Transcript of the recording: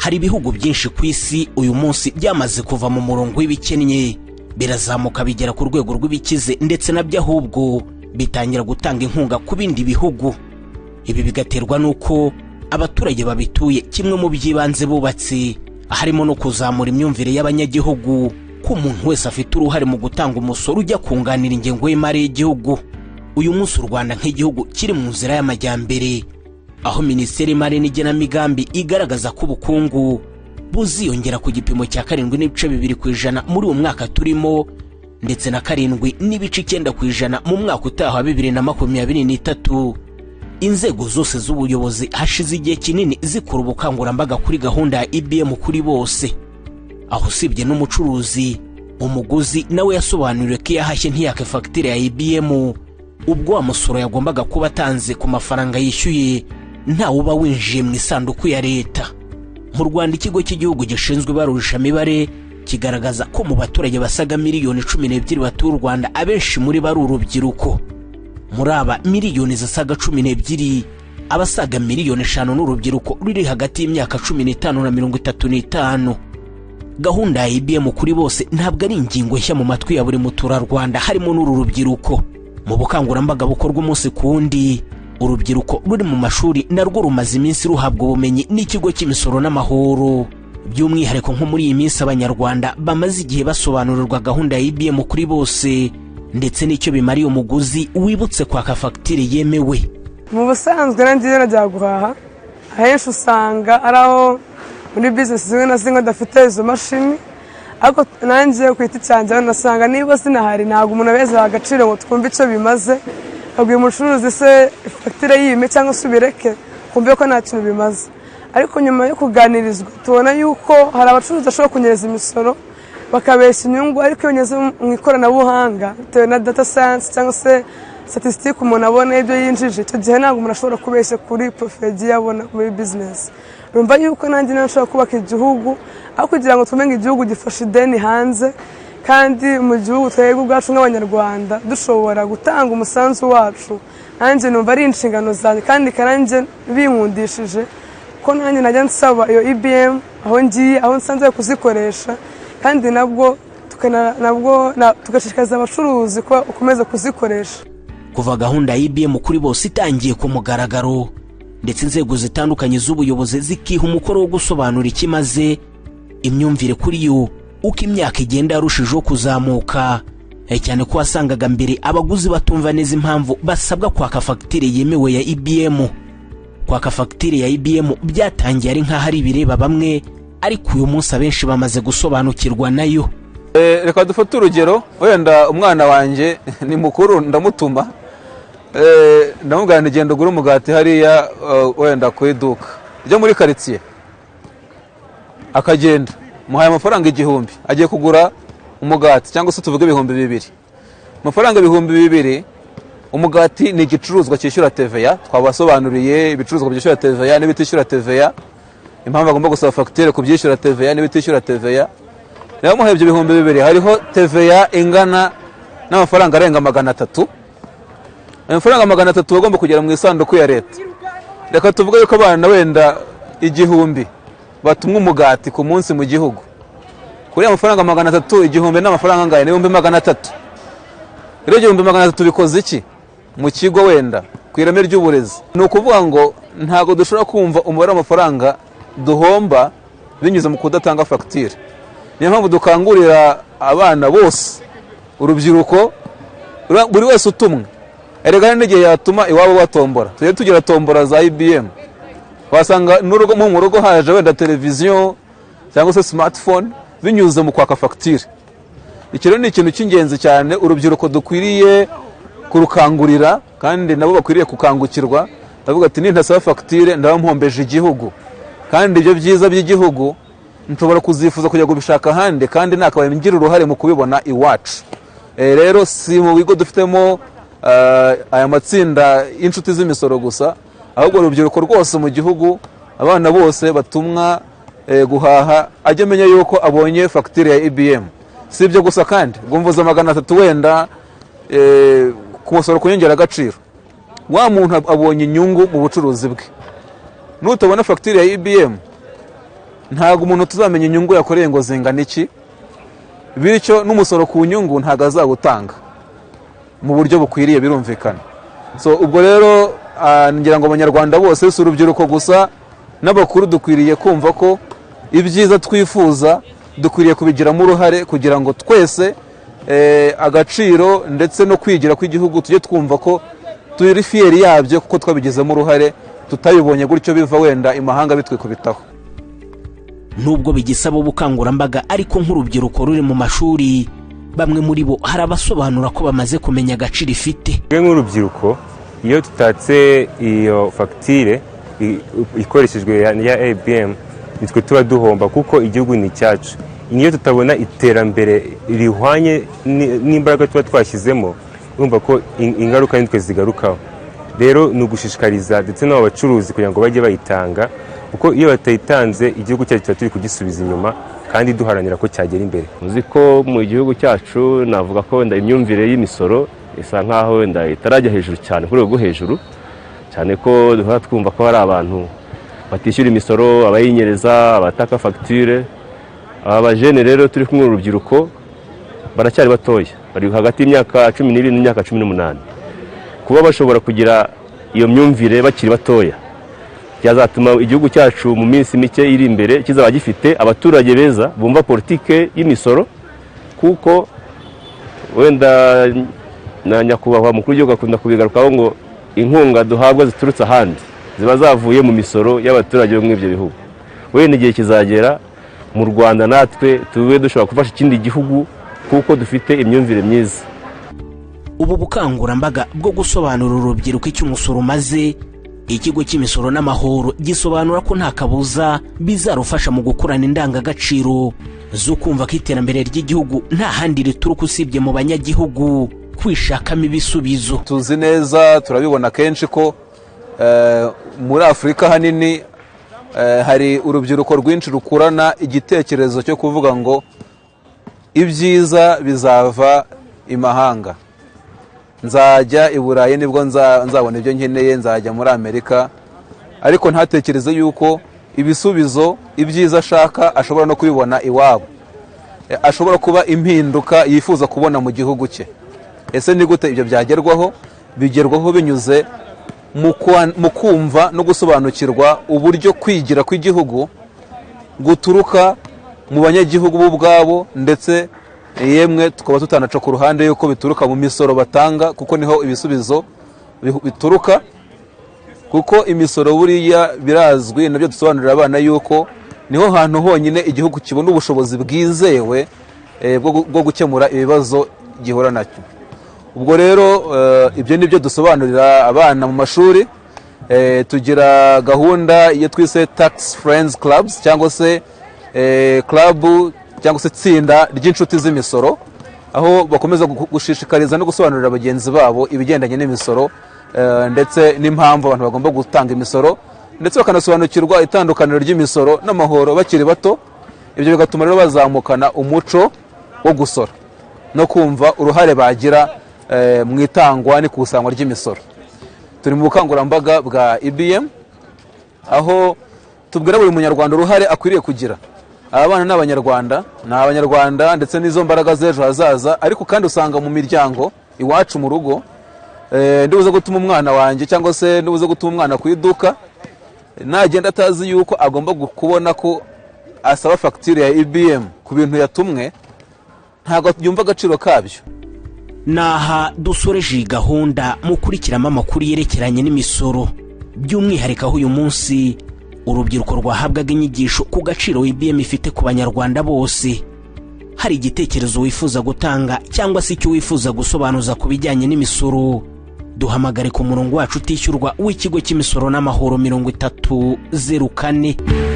hari ibihugu byinshi ku isi uyu munsi byamaze kuva mu murongo w'ibikennye birazamuka bigera ku rwego rw'ibikize, ndetse nabyo ahubwo bitangira gutanga inkunga ku bindi bihugu. Ibi bigaterwa nuko abaturage babituye kimwe mu by'ibanze bubatse, harimo no kuzamura imyumvire y'abanyagihugu ko umuntu wese afite uruhare mu gutanga umusoro ujya kunganira ingengo y'imari y'igihugu. Uyu munsi u Rwanda nk'igihugu kiri mu nzira y'amajyambere, aho Minisiteri y'Imari n'Igenamigambi igaragaza ko ubukungu buziyongera ku gipimo cya 7.2% muri uwo mwaka turimo, ndetse na 7.9% mu mwaka utaha wa 2023. Inzego zose z'ubuyobozi hashize igihe kinini zikora ubukangurambaga kuri gahunda ya IBM kuri bose, aho usibye n'umucuruzi, umuguzi nawe yasobanuriwe ko yahashye ntiyake fagitire ya IBM ubwo amusoro yagombaga kuba atanze ku mafaranga yishyuye ntawe uba winjiye mu isanduku ya leta. Mu Rwanda ikigo cy'igihugu gishinzwe ibarurishamibare kigaragaza ko mu baturage basaga miliyoni 12 batuye u Rwanda abenshi muri bari urubyiruko. Muri aba miliyoni zisaga 12, abasaga miliyoni 5 n'urubyiruko ruri hagati y'imyaka 15 na 35. Gahunda ya IBM kuri bose ntabwo ari ingingo nshya mu matwi ya buri muturarwanda, harimo n'uru rubyiruko. Mu bukangurambaga bukorwa umunsi kundi, urubyiruko ruri mu mashuri narwo rumaze iminsi ruhabwa ubumenyi n'ikigo cy'imisoro n'amahoro. By'umwihariko nko muri iyi minsi abanyarwanda bamaze igihe basobanurirwa gahunda ya IBM kuri bose, ndetse n'icyo bimariye umuguzi wibutse kwaka fagitire yemewe. Mu busanzwe nanjye najya guhaha, ahenshi usanga araho muri business zimwe na zimwe dafite izo mashini, ariko nanjye ku giti cyanjye nasanga niba sinahari ntabwo umuntu abeza agaciro ngo twumve icyo bimaze, abwiye umucuruzi se fagitire yime cyangwa se ubireke kumve ko nta kintu bimaze. Ariko nyuma yo kuganirizwa tubona yuko hari abacuruzi bashobora kunyereza imisoro bakabeshya inyungu, ariko iyo nyeze mu ikoranabuhanga bitewe na data science cyangwa se statistique umuntu abona ibyo yinjije, icyo gihe ntabwo umuntu ashobora kubeshya kuri profit yabona muri business. Rumva yuko nanjye nashobora kubaka igihugu aho kugira ngo tumenye igihugu gifashe ideni hanze, kandi mu gihugu twebwe ubwacu nk'abanyarwanda dushobora gutanga umusanzu wacu. Nanjye numva ari inshingano zanjye kandi karanje binkundishije ko nanjye najya nsaba iyo IBM aho ngiye, aho nsanze kuzikoresha, kandi nabwo tugashishikariza abacuruzi ko ukomeza kuzikoresha. Kuva gahunda ya IBM kuri bose itangiye ku mugaragaro, ndetse inzego zitandukanye z'ubuyobozi zikiha umukoro wo gusobanura ikimaze, imyumvire kuri yo uko imyaka igenda yarushijeho kuzamuka, cyane ko wasangaga mbere abaguzi batumva neza impamvu basabwa kwaka fagitire yemewe ya IBM. Kwaka fagitire ya IBM byatangiye ari nk'aho ari bireba bamwe, ariko uyu munsi abenshi bamaze gusobanukirwa nayo. Reka dufate urugero, wenda umwana wanjye ni mukuru ndamutuma, ndamubwira nigenda ugura umugati hariya wenda ku iduka ryo muri quartier, akagenda muhaye amafaranga 1000 agiye kugura umugati, cyangwa se tuvuge 2,000. Amafaranga 2,000 umugati ni igicuruzwa cyishyura TVA. Twabasobanuriye ibicuruzwa byishyura TVA n'ibitishyura TVA, impamvu agomba gusaba fagitire ku byishyura TVA n'ibitishyura TVA. Rero muhaye ibyo 2,000 hariho TVA ingana n'amafaranga arenga 300. Amafaranga 300 bagomba kugera mu isanduku ya leta. Reka tuvuge yuko abana wenda 1000 batumwa umugati ku munsi mu gihugu. Kuri amafaranga 300, 1000 n'amafaranga angahe? 300. Rero 300 bikoze iki mu kigo wenda ku ireme ry'uburezi? Ni ukuvuga ngo ntago dushobora kumva umubare w'amafaranga duhomba binyuze mu kudatanga fagitire. Niyo mpamvu dukangurira abana bose, urubyiruko, buri wese utumwe. Erega n'igihe yatuma iwabo batombora, tujye tugira tombora za IBM. Wasanga n'urugo mu rugo haje wenda televiziyo cyangwa se smartphone binyuze mu kwaka fagitire. Ikiro ni ikintu cy'ingenzi cyane urubyiruko dukwiriye kurukangurira, kandi nabo bakwiriye kukangukirwa. Bavuga ati nintasaba fagitire ndaba mpombeje igihugu, kandi ibyo byiza by'igihugu nshobora kuzifuza kujya kubishaka ahandi, kandi nakabaye ngira uruhare mu kubibona iwacu. Rero si mu bigo dufitemo aya matsinda inshuti z'imisoro gusa, ahubwo urubyiruko rwose mu gihugu, abana bose batumwa guhaha ajye menya yuko abonye fagitire ya IBM. Si ibyo gusa kandi gumvuza 300 wenda ku musoro kunyongera agaciro, wa muntu abonye inyungu mu bucuruzi bwe. Nutabona fagitire ya IBM ntabwo umuntu tuzamenya inyungu yakoreye ngo zingana iki, bityo n'umusoro ku nyungu ntabwo azawutanga mu buryo bukwiriye, birumvikana. So ubwo rero ngira ngo abanyarwanda bose, si urubyiruko gusa n'abakuru, dukwiriye kumva ko ibyiza twifuza dukwiriye kubigiramo uruhare kugira ngo twese agaciro ndetse no kwigira kw'igihugu tujye twumva ko turi fiyeri yabyo kuko twabigizemo uruhare, tutayibonye gutyo biva wenda imahanga bitwikubitaho. Nubwo bigisaba ubukangurambaga, ariko nk'urubyiruko ruri mu mashuri, bamwe muri bo hari abasobanura ko bamaze kumenya agaciro ifite. Nk'urubyiruko, iyo tutatse iyo fagitire ikoreshejwe ya IBM, nitwe tuba duhomba kuko igihugu ni cyacu. Niyo tutabona iterambere rihwanye n'imbaraga tuba twashyizemo, urumva ko ingaruka nitwe zigarukaho. Rero ni ugushishikariza ndetse n'abo bacuruzi kugira ngo bajye bayitanga, kuko iyo batayitanze igihugu cyacu tuba turi kugisubiza inyuma kandi duharanira ko cyagera imbere. Muzi ko mu gihugu cyacu navuga ko wenda imyumvire y'imisoro isa nkaho wenda itarajya hejuru cyane, ku rwego rwo hejuru cyane, ko duhora twumva ko hari abantu batishyura imisoro, abayinyereza, abataka fagitire. Aba bajene rero turi kumwe n'urubyiruko baracyari batoya, bari hagati y'imyaka 12 n'imyaka 18. Kuba bashobora kugira iyo myumvire bakiri batoya byazatuma igihugu cyacu mu minsi mike iri imbere kizaba gifite abaturage beza bumva politike y'imisoro, kuko wenda na nyakubahwa mukuru w'igihugu akunda kubigarukaho ngo inkunga duhabwa ziturutse ahandi ziba zavuye mu misoro y'abaturage bo muri ibyo bihugu. Wenda igihe kizagera mu Rwanda natwe tube dushobora gufasha ikindi gihugu kuko dufite imyumvire myiza. Ubu bukangurambaga bwo gusobanurira urubyiruko icyo umusoro umaze, ikigo cy'imisoro n'amahoro gisobanura ko nta kabuza bizarufasha mu gukurana indangagaciro zo kumva ko iterambere ry'igihugu nta handi rituruka usibye mu banyagihugu kwishakamo ibisubizo. Tuzi neza, turabibona kenshi ko muri Afurika hanini hari urubyiruko rwinshi rukurana igitekerezo cyo kuvuga ngo ibyiza bizava imahanga, nzajya i Burayi nibwo nzabona ibyo nkeneye, nzajya muri Amerika, ariko ntatekereze yuko ibisubizo, ibyiza ashaka ashobora no kubibona iwabo, ashobora kuba impinduka yifuza kubona mu gihugu cye. Ese ni gute ibyo byagerwaho? Bigerwaho binyuze mu kumva no gusobanukirwa uburyo kwigira kw'igihugu guturuka mu banyagihugu bo ubwabo, ndetse yemwe tukaba tutanaca ku ruhande yuko bituruka mu misoro batanga, kuko niho ibisubizo bituruka. Kuko imisoro buriya birazwi, nabyo dusobanurira abana yuko niho hantu honyine igihugu kibona ubushobozi bwizewe bwo gukemura ibibazo gihura nacyo. Ubwo rero ibyo nibyo dusobanurira abana mu mashuri. Tugira gahunda iyo twise Tax Friends Clubs, cyangwa se club cyangwa se itsinda ry'inshuti z'imisoro, aho bakomeza gushishikariza no gusobanurira bagenzi babo ibigendanye n'imisoro ndetse n'impamvu abantu bagomba gutanga imisoro, ndetse bakanasobanukirwa itandukaniro ry'imisoro n'amahoro bakiri bato. Ibyo bigatuma rero bazamukana umuco wo gusora no kumva uruhare bagira mu itangwa n'ikusanywa ry'imisoro. Turi mu bukangurambaga bwa IBM, aho tubwira buri munyarwanda uruhare akwiriye kugira. Abana n'abanyarwanda ndetse n'izo mbaraga z'ejo hazaza, ariko kandi usanga mu miryango iwacu mu rugo, ndibuze gutuma umwana wanjye cyangwa se ndibuze gutuma umwana ku iduka, nagenda atazi yuko agomba kubona ko asaba fagitire ya IBM ku bintu yatumwe, ntabwo yumva agaciro kabyo. Naha dusoreje iyi gahunda mukurikiramo amakuru yerekeranye n'imisoro, by'umwihariko aho uyu munsi urubyiruko rwahabwaga inyigisho ku gaciro IBM ifite ku banyarwanda bose. Hari igitekerezo wifuza gutanga cyangwa se icyo wifuza gusobanuza ku bijyanye n'imisoro, duhamagare ku murongo wacu utishyurwa w'ikigo cy'imisoro n'amahoro 3004.